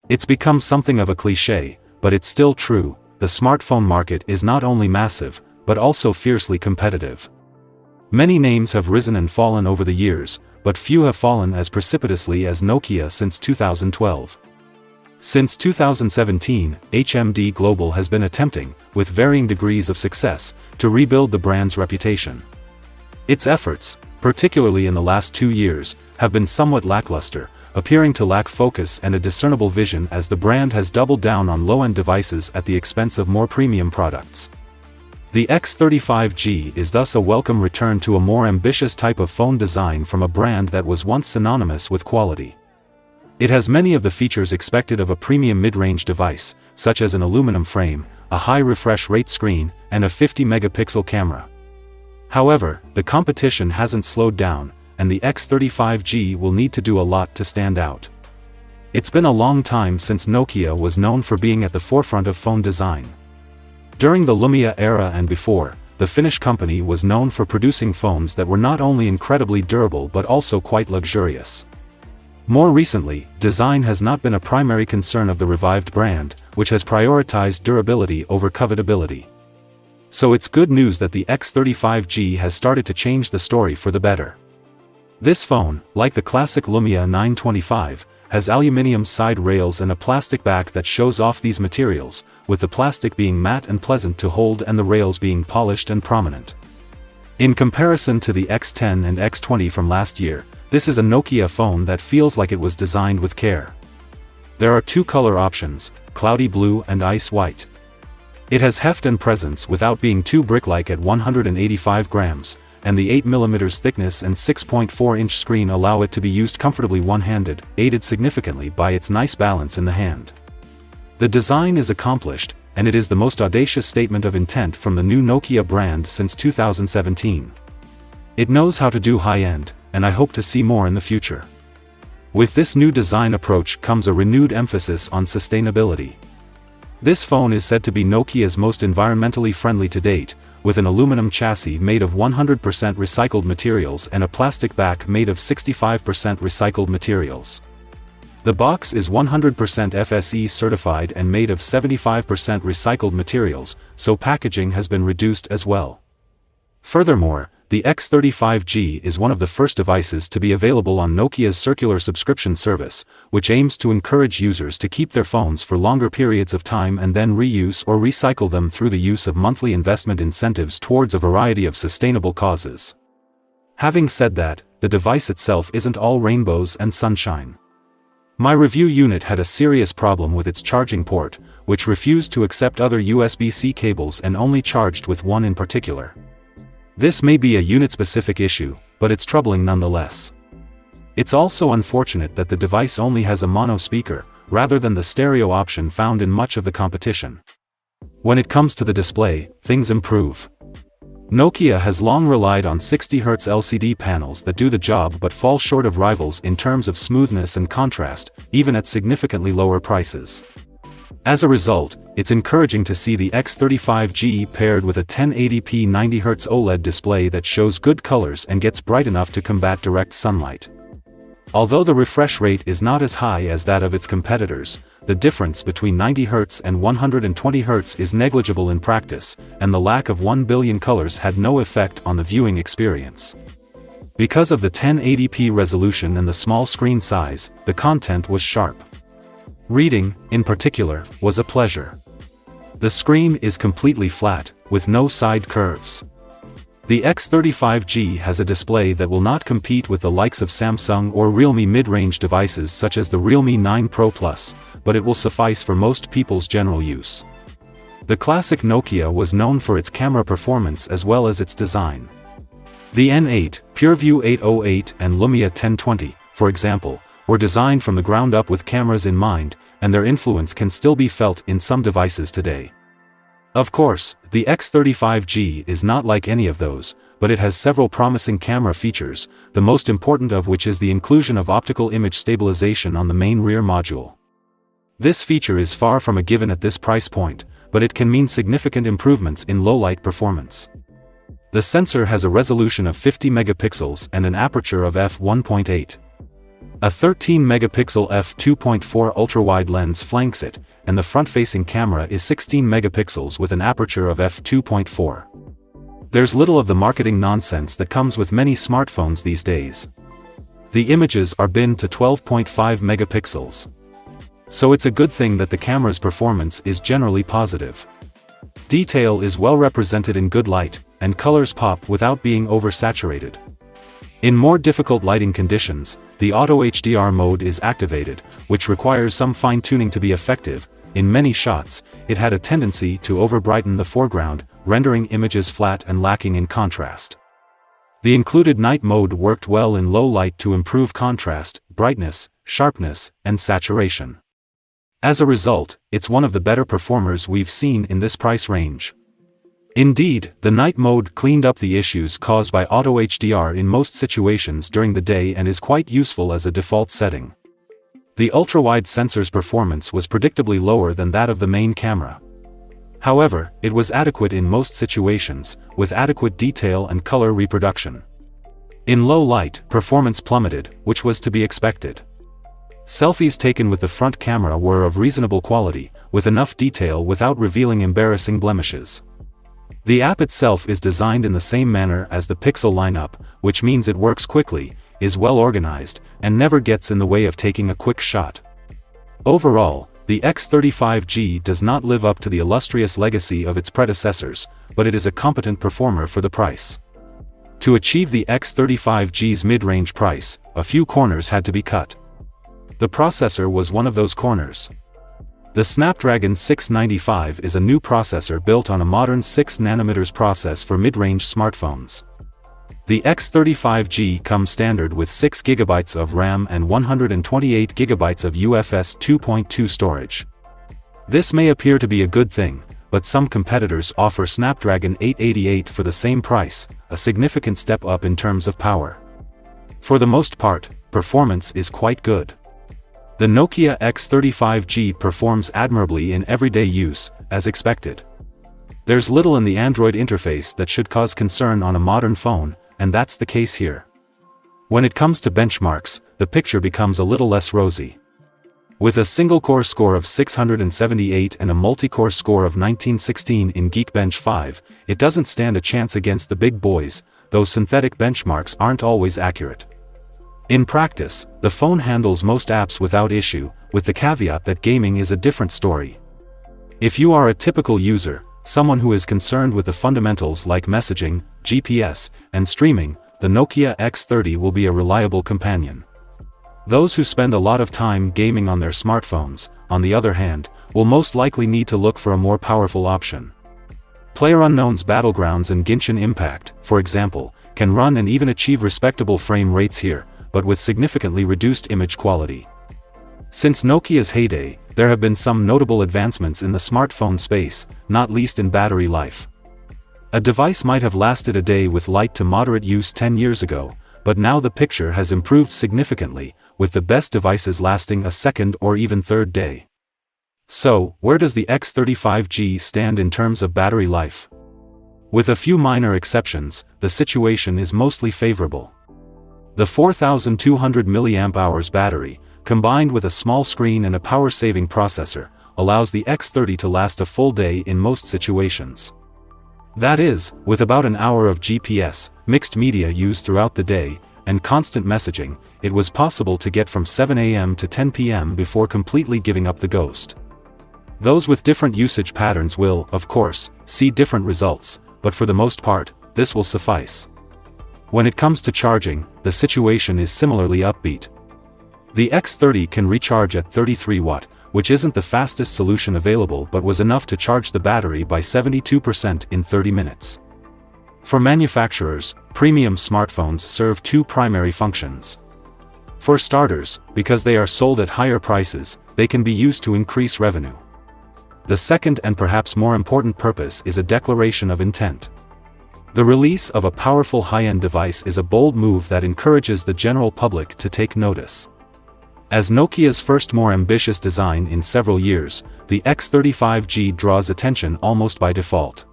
It's become something of a cliche, but it's still true. The smartphone market is not only massive, but also fiercely competitive. Many names have risen and fallen over the years, but few have fallen as precipitously as Nokia since 2012. Since 2017, HMD Global has been attempting, with varying degrees of success, to rebuild the brand's reputation. Its efforts, particularly in the last 2 years, have been somewhat lackluster, appearing to lack focus and a discernible vision as the brand has doubled down on low-end devices at the expense of more premium products. The X35G is thus a welcome return to a more ambitious type of phone design from a brand that was once synonymous with quality. It has many of the features expected of a premium mid-range device, such as an aluminum frame, a high refresh rate screen, and a 50-megapixel camera. However, the competition hasn't slowed down, and the X35G will need to do a lot to stand out. It's been a long time since Nokia was known for being at the forefront of phone design. During the Lumia era and before, the Finnish company was known for producing phones that were not only incredibly durable but also quite luxurious. More recently, design has not been a primary concern of the revived brand, which has prioritized durability over covetability. So it's good news that the X35G has started to change the story for the better. This phone, like the classic Lumia 925, has aluminium side rails and a plastic back that shows off these materials, with the plastic being matte and pleasant to hold and the rails being polished and prominent. In comparison to the X10 and X20 from last year, this is a Nokia phone that feels like it was designed with care. There are 2 color options, cloudy blue and ice white. It has heft and presence without being too brick-like at 185 grams, and the 8mm thickness and 6.4-inch screen allow it to be used comfortably one-handed, aided significantly by its nice balance in the hand. The design is accomplished, and it is the most audacious statement of intent from the new Nokia brand since 2017. It knows how to do high-end, and I hope to see more in the future. With this new design approach comes a renewed emphasis on sustainability. This phone is said to be Nokia's most environmentally friendly to date, with an aluminum chassis made of 100% recycled materials and a plastic back made of 65% recycled materials. The box is 100% FSC certified and made of 75% recycled materials, so packaging has been reduced as well. Furthermore, the X35G is one of the first devices to be available on Nokia's circular subscription service, which aims to encourage users to keep their phones for longer periods of time and then reuse or recycle them through the use of monthly investment incentives towards a variety of sustainable causes. Having said that, the device itself isn't all rainbows and sunshine. My review unit had a serious problem with its charging port, which refused to accept other USB-C cables and only charged with one in particular. This may be a unit-specific issue, but it's troubling nonetheless. It's also unfortunate that the device only has a mono speaker, rather than the stereo option found in much of the competition. When it comes to the display, things improve. Nokia has long relied on 60Hz LCD panels that do the job but fall short of rivals in terms of smoothness and contrast, even at significantly lower prices. As a result, it's encouraging to see the X35G paired with a 1080p 90Hz OLED display that shows good colors and gets bright enough to combat direct sunlight. Although the refresh rate is not as high as that of its competitors, the difference between 90Hz and 120Hz is negligible in practice, and the lack of 1 billion colors had no effect on the viewing experience. Because of the 1080p resolution and the small screen size, the content was sharp. Reading, in particular, was a pleasure. The screen is completely flat, with no side curves. The X35G has a display that will not compete with the likes of Samsung or Realme mid-range devices such as the Realme 9 Pro Plus, but it will suffice for most people's general use. The classic Nokia was known for its camera performance as well as its design. The N8, PureView 808 and Lumia 1020, for example, were designed from the ground up with cameras in mind, and their influence can still be felt in some devices today. Of course, the X35G is not like any of those, but it has several promising camera features, the most important of which is the inclusion of optical image stabilization on the main rear module. This feature is far from a given at this price point, but it can mean significant improvements in low-light performance. The sensor has a resolution of 50 megapixels and an aperture of f1.8. A 13-megapixel f2.4 ultra-wide lens flanks it, and the front-facing camera is 16 megapixels with an aperture of f2.4. There's little of the marketing nonsense that comes with many smartphones these days. The images are binned to 12.5 megapixels. So it's a good thing that the camera's performance is generally positive. Detail is well represented in good light, and colors pop without being oversaturated. In more difficult lighting conditions, the Auto HDR mode is activated, which requires some fine-tuning to be effective. In many shots, it had a tendency to overbrighten the foreground, rendering images flat and lacking in contrast. The included night mode worked well in low light to improve contrast, brightness, sharpness, and saturation. As a result, it's one of the better performers we've seen in this price range. Indeed, the night mode cleaned up the issues caused by Auto HDR in most situations during the day and is quite useful as a default setting. The ultra-wide sensor's performance was predictably lower than that of the main camera. However, it was adequate in most situations, with adequate detail and color reproduction. In low light, performance plummeted, which was to be expected. Selfies taken with the front camera were of reasonable quality, with enough detail without revealing embarrassing blemishes. The app itself is designed in the same manner as the Pixel lineup, which means it works quickly, is well organized, and never gets in the way of taking a quick shot. Overall, the X35G does not live up to the illustrious legacy of its predecessors, but it is a competent performer for the price. To achieve the X35G's mid-range price, a few corners had to be cut. The processor was one of those corners. The Snapdragon 695 is a new processor built on a modern 6nm process for mid-range smartphones. The X35G comes standard with 6GB of RAM and 128GB of UFS 2.2 storage. This may appear to be a good thing, but some competitors offer Snapdragon 888 for the same price, a significant step up in terms of power. For the most part, performance is quite good. The Nokia X35G performs admirably in everyday use, as expected. There's little in the Android interface that should cause concern on a modern phone, and that's the case here. When it comes to benchmarks, the picture becomes a little less rosy. With a single-core score of 678 and a multi-core score of 1916 in Geekbench 5, it doesn't stand a chance against the big boys, though synthetic benchmarks aren't always accurate. In practice, the phone handles most apps without issue, with the caveat that gaming is a different story. If you are a typical user, someone who is concerned with the fundamentals like messaging, GPS, and streaming, the Nokia X30 will be a reliable companion. Those who spend a lot of time gaming on their smartphones, on the other hand, will most likely need to look for a more powerful option. PlayerUnknown's Battlegrounds and Genshin Impact, for example, can run and even achieve respectable frame rates here, but with significantly reduced image quality. Since Nokia's heyday, there have been some notable advancements in the smartphone space, not least in battery life. A device might have lasted a day with light to moderate use 10 years ago, but now the picture has improved significantly, with the best devices lasting a second or even third day. So, where does the X35G stand in terms of battery life? With a few minor exceptions, the situation is mostly favorable. The 4200 mAh battery, combined with a small screen and a power-saving processor, allows the X30 to last a full day in most situations. That is, with about an hour of GPS, mixed media used throughout the day, and constant messaging, it was possible to get from 7 AM to 10 PM before completely giving up the ghost. Those with different usage patterns will, of course, see different results, but for the most part, this will suffice. When it comes to charging, the situation is similarly upbeat. The X30 can recharge at 33 watt, which isn't the fastest solution available but was enough to charge the battery by 72% in 30 minutes. For manufacturers, premium smartphones serve two primary functions. For starters, because they are sold at higher prices, they can be used to increase revenue. The second and perhaps more important purpose is a declaration of intent. The release of a powerful high-end device is a bold move that encourages the general public to take notice. As Nokia's first more ambitious design in several years, the X35G draws attention almost by default.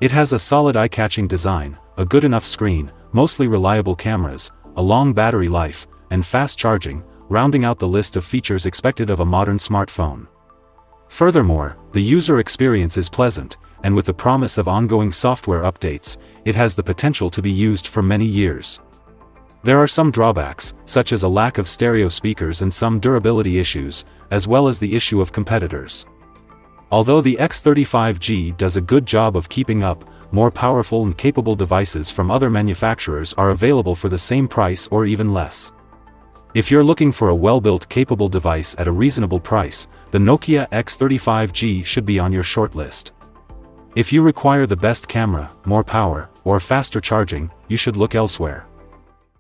It has a solid eye-catching design, a good enough screen, mostly reliable cameras, a long battery life, and fast charging, rounding out the list of features expected of a modern smartphone. Furthermore, the user experience is pleasant, and with the promise of ongoing software updates, it has the potential to be used for many years. There are some drawbacks, such as a lack of stereo speakers and some durability issues, as well as the issue of competitors. Although the X35G does a good job of keeping up, more powerful and capable devices from other manufacturers are available for the same price or even less. If you're looking for a well-built capable device at a reasonable price, the Nokia X35G should be on your shortlist. If you require the best camera, more power, or faster charging, you should look elsewhere.